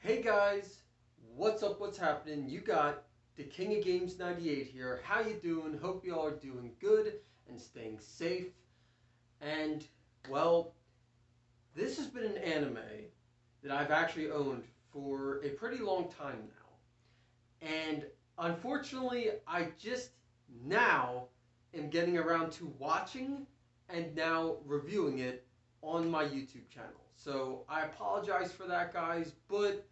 Hey guys, what's up? What's happening? You got the King of Games 98 here. How you doing? Hope you all are doing good and staying safe. And well, this has been an anime that I've actually owned for a pretty long time now. And unfortunately, I just now am getting around to watching and now reviewing it on my YouTube channel. So I apologize for that, guys, but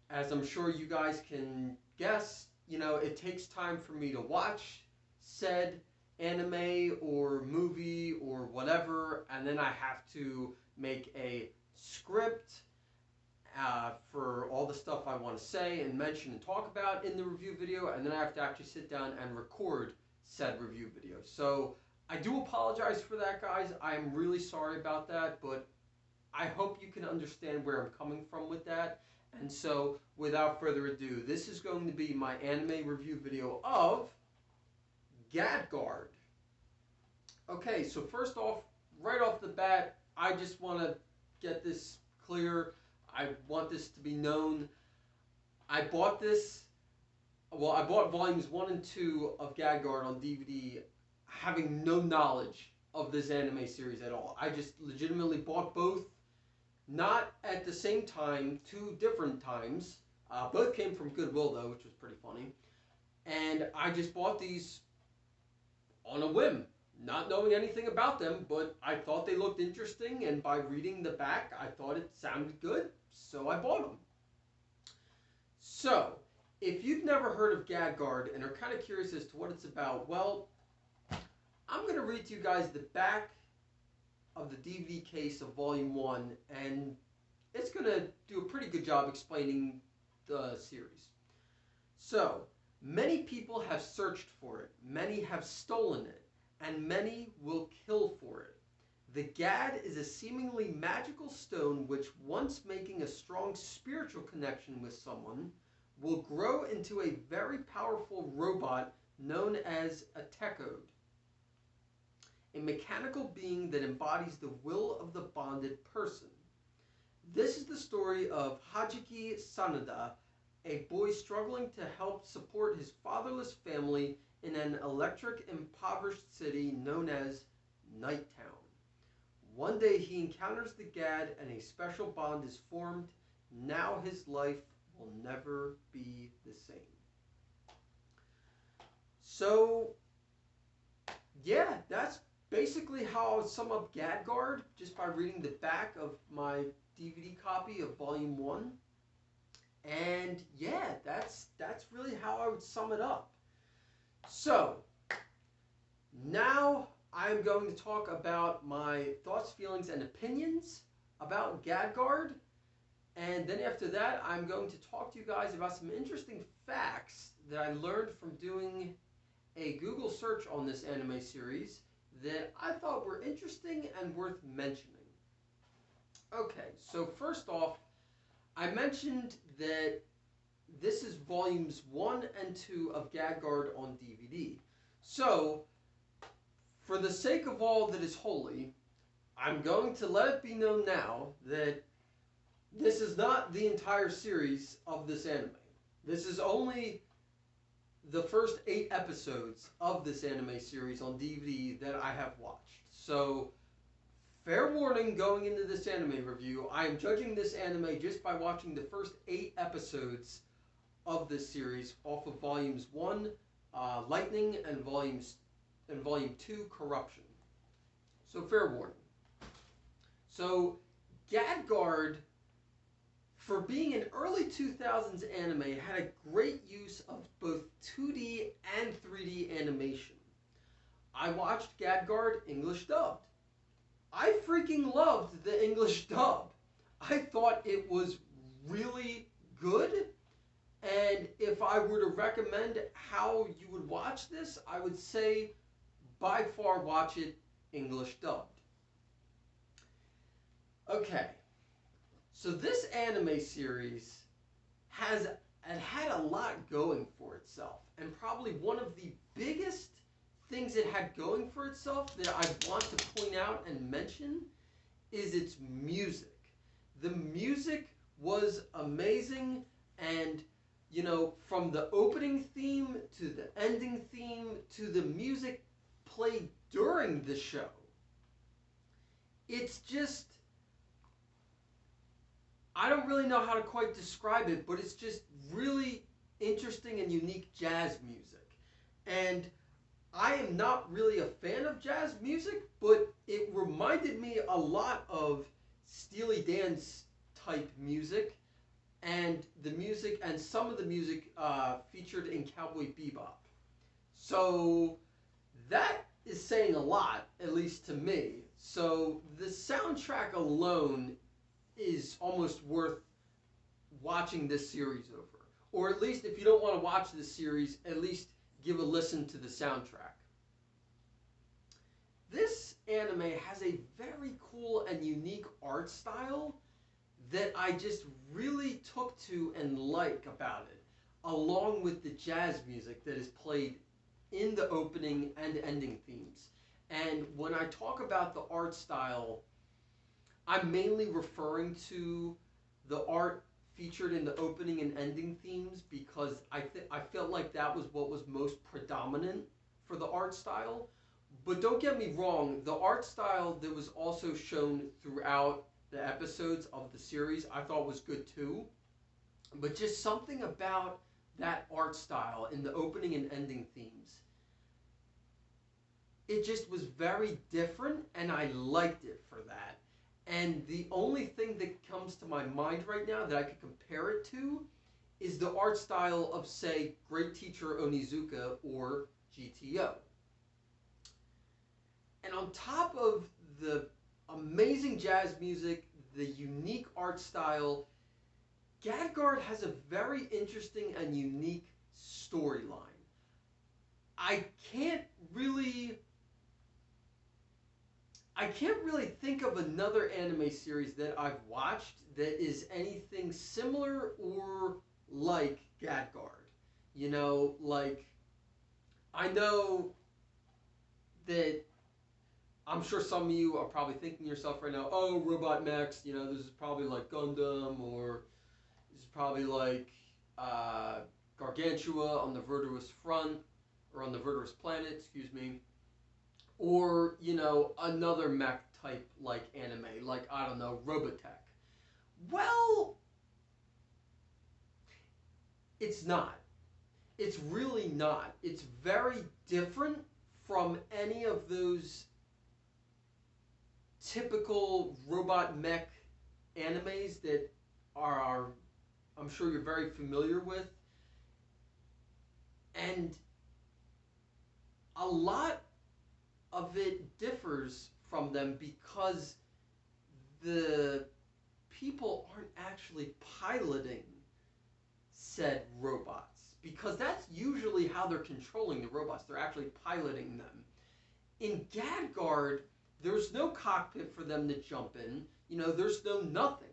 as I'm sure you guys can guess, it takes time for me to watch said anime or movie or whatever, and then I have to make a script for all the stuff I want to say and mention and talk about in the review video, and then I have to actually sit down and record said review video. So I do apologize for that, guys. I am really sorry about that, but I hope you can understand where I'm coming from with that. And so, without further ado, this is going to be my anime review video of Gad Guard. Okay, so first off, right off the bat, I just want to get this clear. I want this to be known. I bought volumes 1 and 2 of Gad Guard on DVD having no knowledge of this anime series at all. I just legitimately bought both. Not at the same time, 2 different times. Both came from Goodwill, though, which was pretty funny. And I just bought these on a whim, not knowing anything about them, but I thought they looked interesting, and by reading the back, I thought it sounded good, so I bought them. So, if you've never heard of Gad Guard and are kind of curious as to what it's about, well, I'm going to read to you guys the back of the DVD case of Volume 1, and it's going to do a pretty good job explaining the series. So, many people have searched for it, many have stolen it, and many will kill for it. The Gad is a seemingly magical stone which, once making a strong spiritual connection with someone, will grow into a very powerful robot known as a techode, a mechanical being that embodies the will of the bonded person. This is the story of Hajiki Sanada, a boy struggling to help support his fatherless family in an electric, impoverished city known as Nighttown. One day he encounters the Gad and a special bond is formed. Now his life will never be the same. So, yeah, that's basically how I would sum up Gad Guard, just by reading the back of my DVD copy of Volume 1. And yeah, that's really how I would sum it up. So, now I'm going to talk about my thoughts, feelings, and opinions about Gad Guard. And then after that, I'm going to talk to you guys about some interesting facts that I learned from doing a Google search on this anime series that I thought were interesting and worth mentioning. Okay, so first off, I mentioned that this is volumes 1 and 2 of Gad Guard on DVD. So, for the sake of all that is holy, I'm going to let it be known now that this is not the entire series of this anime. This is only the first 8 episodes of this anime series on DVD that I have watched. So, fair warning going into this anime review, I am judging this anime just by watching the first 8 episodes of this series off of Volumes 1, Lightning, and Volume 2, Corruption. So, fair warning. So, Gad Guard, for being an early 2000s anime, had a great use of both 2D and 3D animation. I watched Gad Guard English dubbed. I freaking loved the English dub. I thought it was really good, and if I were to recommend how you would watch this, I would say by far watch it English dubbed. Okay. So this anime series had a lot going for itself, and probably one of the biggest things it had going for itself that I want to point out and mention is its music. The music was amazing. And, you know, from the opening theme to the ending theme to the music played during the show, it's just, I don't really know how to quite describe it, but it's just really interesting and unique jazz music. And I am not really a fan of jazz music, but it reminded me a lot of Steely Dan's type music, and the music and some of the music featured in Cowboy Bebop. So that is saying a lot, at least to me. So the soundtrack alone is almost worth watching this series over. Or at least if you don't want to watch this series, at least give a listen to the soundtrack. This anime has a very cool and unique art style that I just really took to and like about it, along with the jazz music that is played in the opening and ending themes. And when I talk about the art style, I'm mainly referring to the art featured in the opening and ending themes because I felt like that was what was most predominant for the art style. But don't get me wrong, the art style that was also shown throughout the episodes of the series I thought was good too. But just something about that art style in the opening and ending themes, it just was very different and I liked it for that. And the only thing that comes to my mind right now that I could compare it to is the art style of, say, Great Teacher Onizuka or GTO. And on top of the amazing jazz music, the unique art style, Gad Guard has a very interesting and unique storyline. I can't really think of another anime series that I've watched that is anything similar or like Gad Guard. You know, like, I know that I'm sure some of you are probably thinking to yourself right now, oh, Robot Mechs, you know, this is probably like Gundam, or this is probably like Gargantua on the Verdurous front, or on the Verdurous planet, excuse me. Or, you know, another mech type like anime, like, I don't know, Robotech. Well, it's not. It's really not. It's very different from any of those typical robot mech animes that are I'm sure you're very familiar with. And a lot of it differs from them because the people aren't actually piloting said robots, because that's usually how they're controlling the robots. They're actually piloting them. In Gad Guard, there's no cockpit for them to jump in. You know, there's no nothing.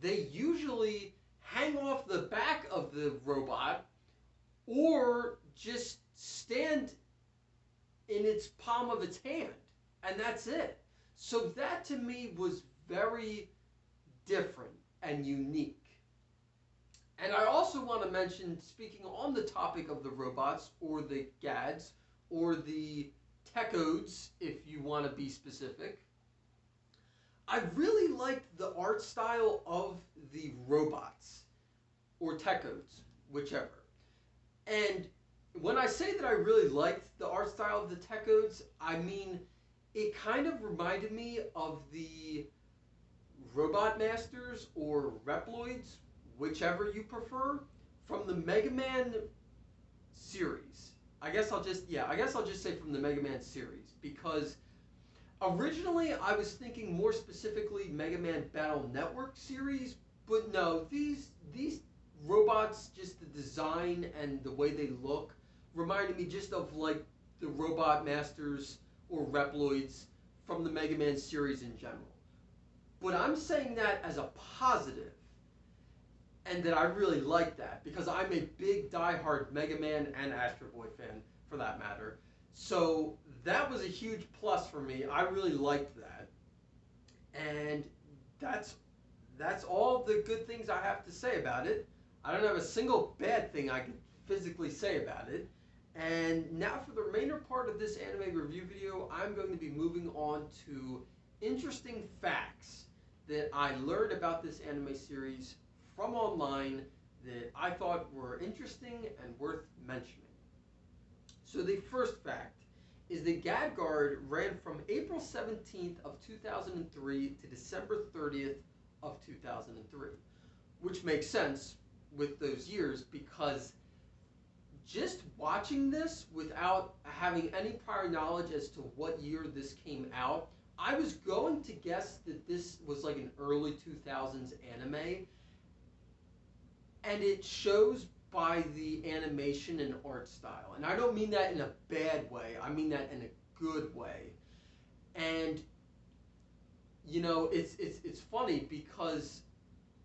They usually hang off the back of the robot or just stand in its palm of its hand, and that's it. So that to me was very different and unique. And I also want to mention, speaking on the topic of the robots, or the GADs, or the Techodes, if you want to be specific, I really liked the art style of the robots, or Techodes, whichever. And when I say that I really liked the art style of the Techodes, I mean it kind of reminded me of the Robot Masters or Reploids, whichever you prefer, from the Mega Man series. I guess I'll just say from the Mega Man series, because originally I was thinking more specifically Mega Man Battle Network series, but no, these robots, just the design and the way they look, reminded me just of like the Robot Masters or Reploids from the Mega Man series in general. But I'm saying that as a positive, and that I really like that, because I'm a big diehard Mega Man and Astro Boy fan, for that matter. So that was a huge plus for me. I really liked that. And that's that's all the good things I have to say about it. I don't have a single bad thing I could physically say about it. And now for the remainder part of this anime review video, I'm going to be moving on to interesting facts that I learned about this anime series from online that I thought were interesting and worth mentioning. So the first fact is that Gad Guard ran from April 17th of 2003 to December 30th of 2003, which makes sense with those years because just watching this without having any prior knowledge as to what year this came out, I was going to guess that this was like an early 2000s anime, and it shows by the animation and art style. And I don't mean that in a bad way, I mean that in a good way. And you know, it's funny because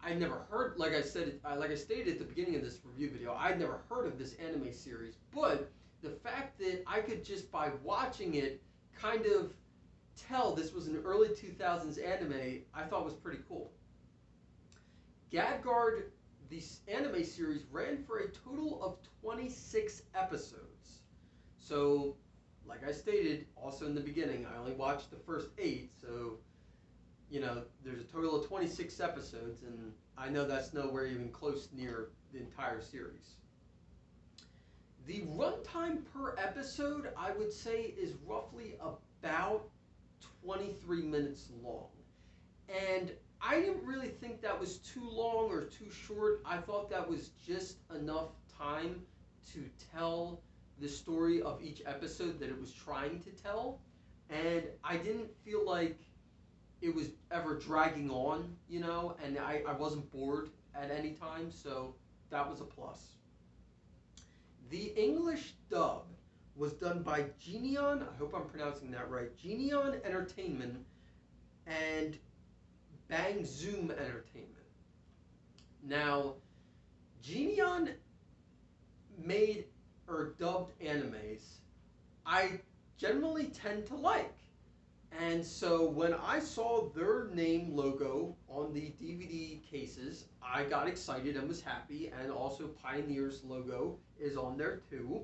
I never heard, like I stated at the beginning of this review video, I'd never heard of this anime series, but the fact that I could just by watching it kind of tell this was an early 2000s anime, I thought was pretty cool. Gad Guard, the anime series, ran for a total of 26 episodes. So, like I stated also in the beginning, I only watched the first 8, so you know, there's a total of 26 episodes, and I know that's nowhere even close near the entire series. The runtime per episode, I would say, is roughly about 23 minutes long. And I didn't really think that was too long or too short. I thought that was just enough time to tell the story of each episode that it was trying to tell. And I didn't feel like it was ever dragging on, you know, and I wasn't bored at any time, so that was a plus. The English dub was done by Genion, I hope I'm pronouncing that right, Genion Entertainment and Bang Zoom Entertainment. Now, Genion made or dubbed animes I generally tend to like. And so when I saw their name logo on the DVD cases, I got excited and was happy, and also Pioneer's logo is on there too.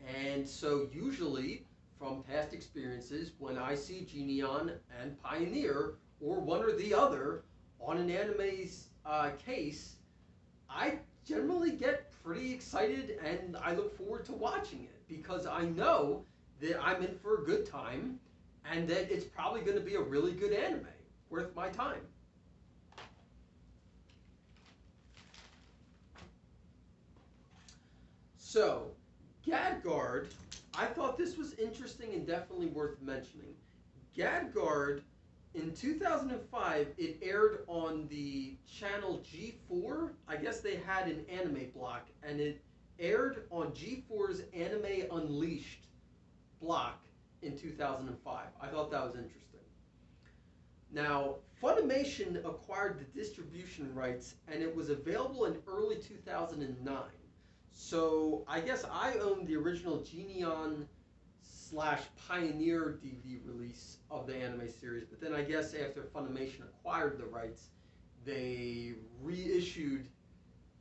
And so usually, from past experiences, when I see Genion and Pioneer, or one or the other, on an anime's case, I generally get pretty excited and I look forward to watching it because I know that I'm in for a good time and that it's probably going to be a really good anime, worth my time. So, Gad Guard, I thought this was interesting and definitely worth mentioning. Gad Guard, in 2005, it aired on the channel G4. I guess they had an anime block, and it aired on G4's Anime Unleashed block in 2005. I thought that was interesting. Now, Funimation acquired the distribution rights, and it was available in early 2009. So I guess I owned the original Genion / Pioneer DVD release of the anime series, but then I guess after Funimation acquired the rights, they reissued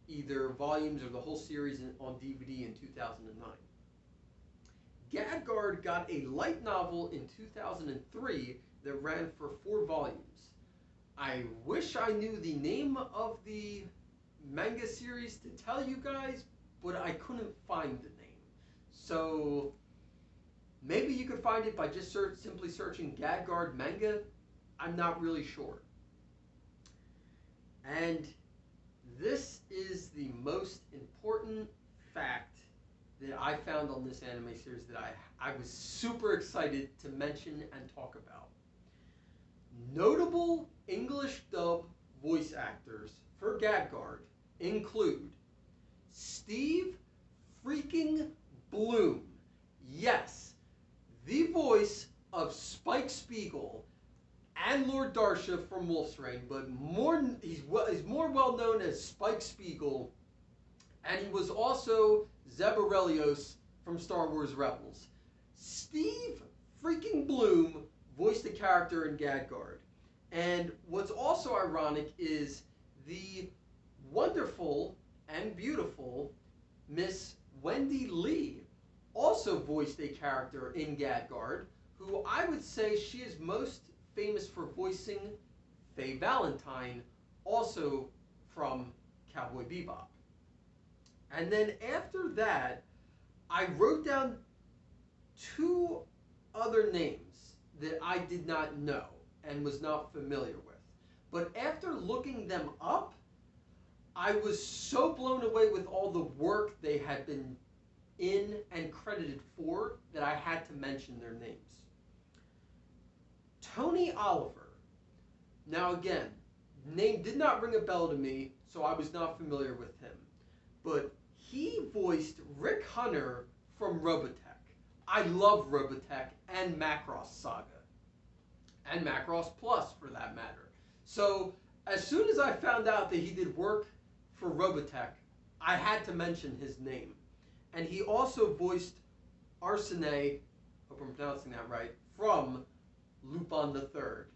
either volumes or the whole series on DVD in 2009. Gad Guard got a light novel in 2003 that ran for 4 volumes. I wish I knew the name of the manga series to tell you guys, but I couldn't find the name. So maybe you could find it by just simply searching Gad Guard manga. I'm not really sure. And this is the most important fact that I found on this anime series that I was super excited to mention and talk about. Notable English dub voice actors for Gad Guard include Steve freaking Bloom. Yes, the voice of Spike Spiegel and Lord Darsha from Wolf's Rain, but he's more well known as Spike Spiegel, and he was also Zeb Orrelios from Star Wars Rebels. Steve freaking Bloom voiced the character in Gad Guard. And what's also ironic is the wonderful and beautiful Miss Wendy Lee also voiced a character in Gad Guard, who I would say she is most famous for voicing Faye Valentine, also from Cowboy Bebop. And then after that, I wrote down two other names that I did not know and was not familiar with. But after looking them up, I was so blown away with all the work they had been in and credited for that I had to mention their names. Tony Oliver. Now again, name did not ring a bell to me, so I was not familiar with him. But he voiced Rick Hunter from Robotech. I love Robotech and Macross Saga. And Macross Plus, for that matter. So, as soon as I found out that he did work for Robotech, I had to mention his name. And he also voiced Arsene, hope I'm pronouncing that right, from Lupin the Third.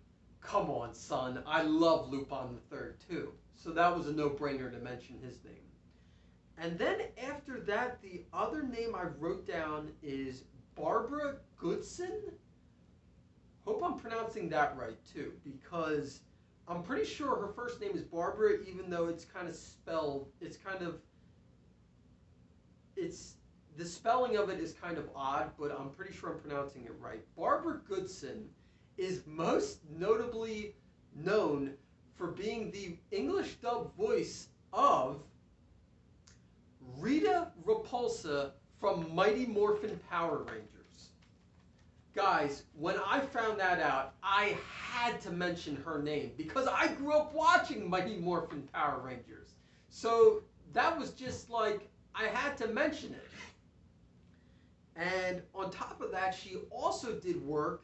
Come on, son. I love Lupin the Third, too. So that was a no-brainer to mention his name. And then after that, the other name I wrote down is Barbara Goodson. Hope I'm pronouncing that right, too, because I'm pretty sure her first name is Barbara, even though it's kind of spelled, the spelling of it is kind of odd, but I'm pretty sure I'm pronouncing it right. Barbara Goodson is most notably known for being the English dub voice of Rita Repulsa from Mighty Morphin Power Rangers. Guys, when I found that out, I had to mention her name because I grew up watching Mighty Morphin Power Rangers. So that was just like, I had to mention it. And on top of that, she also did work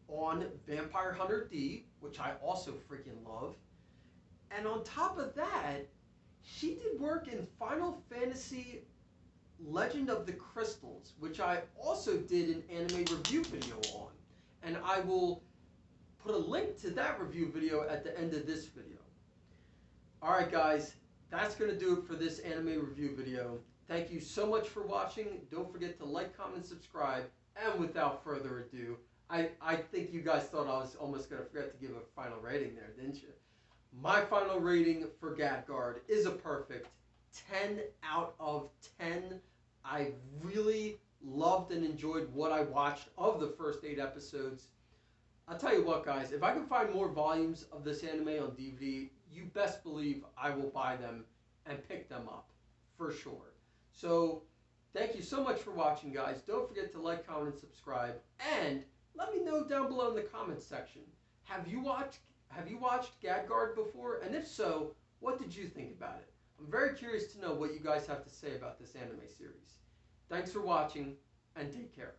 on Vampire Hunter D, which I also freaking love. And on top of that, she did work in Final Fantasy Legend of the Crystals, which I also did an anime review video on. And I will put a link to that review video at the end of this video. Alright guys, that's going to do it for this anime review video. Thank you so much for watching. Don't forget to like, comment, subscribe. And without further ado, I think you guys thought I was almost going to forget to give a final rating there, didn't you? My final rating for Gad Guard is a perfect 10 out of 10. I really loved and enjoyed what I watched of the first 8 episodes. I'll tell you what, guys, if I can find more volumes of this anime on DVD, you best believe I will buy them and pick them up, for sure. So, thank you so much for watching, guys. Don't forget to like, comment, and subscribe. And let me know down below in the comments section, have you watched Gad Guard before? And if so, what did you think about it? I'm very curious to know what you guys have to say about this anime series. Thanks for watching, and take care.